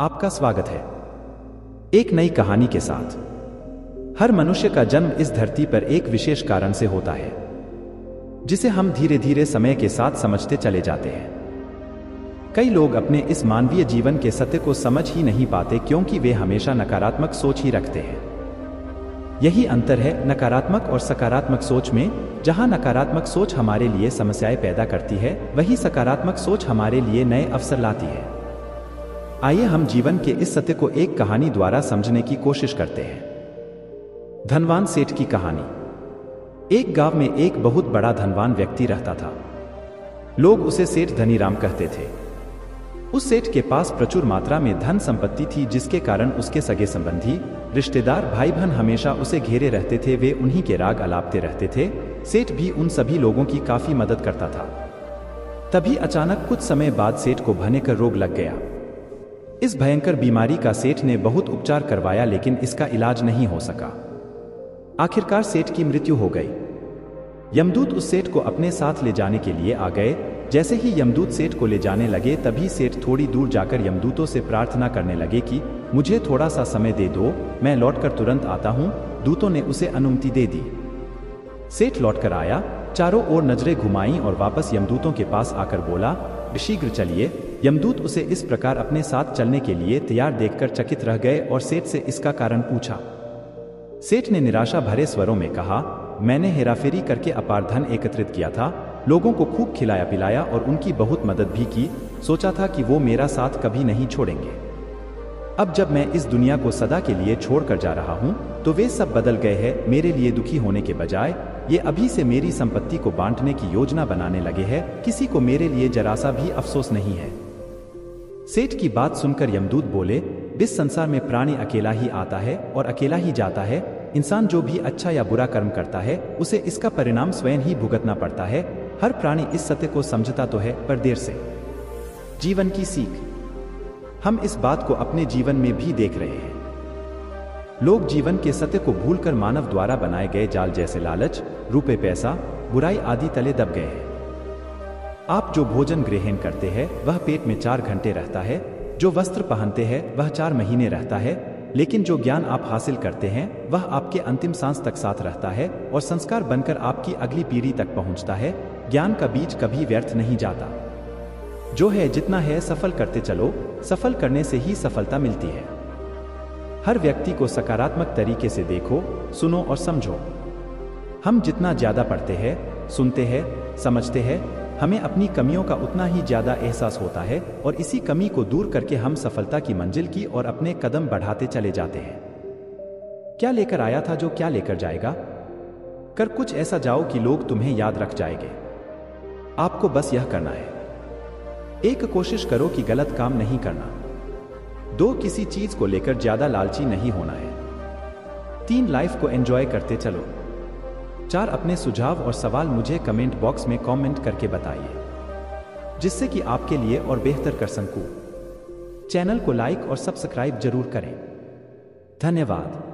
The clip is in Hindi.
आपका स्वागत है एक नई कहानी के साथ। हर मनुष्य का जन्म इस धरती पर एक विशेष कारण से होता है, जिसे हम धीरे धीरे समय के साथ समझते चले जाते हैं। कई लोग अपने इस मानवीय जीवन के सत्य को समझ ही नहीं पाते, क्योंकि वे हमेशा नकारात्मक सोच ही रखते हैं। यही अंतर है नकारात्मक और सकारात्मक सोच में। जहां नकारात्मक सोच हमारे लिए समस्याएं पैदा करती है, वही सकारात्मक सोच हमारे लिए नए अवसर लाती है। आइए हम जीवन के इस सत्य को एक कहानी द्वारा समझने की कोशिश करते हैं। धनवान सेठ की कहानी। एक गांव में एक बहुत बड़ा धनवान व्यक्ति रहता था। लोग उसे सेठ धनीराम कहते थे। उस सेठ के पास प्रचुर मात्रा में धन संपत्ति थी, जिसके कारण उसके सगे संबंधी, रिश्तेदार, भाई बहन हमेशा उसे घेरे रहते थे। वे उन्हीं के राग अलापते रहते थे। सेठ भी उन सभी लोगों की काफी मदद करता था। तभी अचानक कुछ समय बाद सेठ को भयंकर रोग लग गया। इस भयंकर बीमारी का सेठ ने बहुत उपचार करवाया, लेकिन इसका इलाज नहीं हो सका। आखिरकार सेठ की मृत्यु हो गई। यमदूत उस सेठ को अपने साथ ले जाने के लिए आ गए। जैसे ही यमदूत सेठ को ले जाने लगे, तभी सेठ थोड़ी दूर जाकर यमदूतों से प्रार्थना करने लगे कि मुझे थोड़ा सा समय दे दो, मैं लौटकर तुरंत आता हूं। दूतों ने उसे अनुमति दे दी। सेठ लौटकर आया, चारों ओर नजरें घुमाईं और वापस यमदूतों के पास आकर बोला, शीघ्र चलिए। यमदूत उसे इस प्रकार अपने साथ चलने के लिए तैयार देखकर चकित रह गए और सेठ से इसका कारण पूछा। सेठ ने निराशा भरे स्वरों में कहा, मैंने हेराफेरी करके अपार धन एकत्रित किया था, लोगों को खूब खिलाया पिलाया और उनकी बहुत मदद भी की। सोचा था कि वो मेरा साथ कभी नहीं छोड़ेंगे। अब जब मैं इस दुनिया को सदा के लिए छोड़कर जा रहा हूं, तो वे सब बदल गए हैं। मेरे लिए दुखी होने के बजाय ये अभी से मेरी संपत्ति को बांटने की योजना बनाने लगे हैं। किसी को मेरे लिए जरा सा भी अफसोस नहीं है। सेठ की बात सुनकर यमदूत बोले, इस संसार में प्राणी अकेला ही आता है और अकेला ही जाता है। इंसान जो भी अच्छा या बुरा कर्म करता है, उसे इसका परिणाम स्वयं ही भुगतना पड़ता है। हर प्राणी इस सत्य को समझता तो है, पर देर से। जीवन की सीख। हम इस बात को अपने जीवन में भी देख रहे हैं। लोग जीवन के सत्य को भूलकर मानव द्वारा बनाए गए जाल जैसे लालच, रुपए, पैसा, बुराई आदि तले दब गए हैं। आप जो भोजन ग्रहण करते हैं वह पेट में 4 घंटे रहता है, जो वस्त्र पहनते हैं वह 4 महीने रहता है, लेकिन जो ज्ञान आप हासिल करते हैं वह आपके अंतिम सांस तक साथ रहता है और संस्कार बनकर आपकी अगली पीढ़ी तक पहुंचता है। ज्ञान का बीज कभी व्यर्थ नहीं जाता। जो है जितना है सफल करते चलो, सफल करने से ही सफलता मिलती है। हर व्यक्ति को सकारात्मक तरीके से देखो, सुनो और समझो। हम जितना ज्यादा पढ़ते हैं, सुनते हैं, समझते हैं, हमें अपनी कमियों का उतना ही ज्यादा एहसास होता है और इसी कमी को दूर करके हम सफलता की मंजिल की ओर अपने कदम बढ़ाते चले जाते हैं। क्या लेकर आया था जो क्या लेकर जाएगा? कर कुछ ऐसा जाओ कि लोग तुम्हें याद रख जाएंगे। आपको बस यह करना है। 1. कोशिश करो कि गलत काम नहीं करना। 2. किसी चीज को लेकर ज्यादा लालची नहीं होना है। 3. लाइफ को एंजॉय करते चलो। 4. अपने सुझाव और सवाल मुझे कमेंट बॉक्स में कमेंट करके बताइए, जिससे कि आपके लिए और बेहतर कर सकूं। चैनल को लाइक और सब्सक्राइब जरूर करें। धन्यवाद।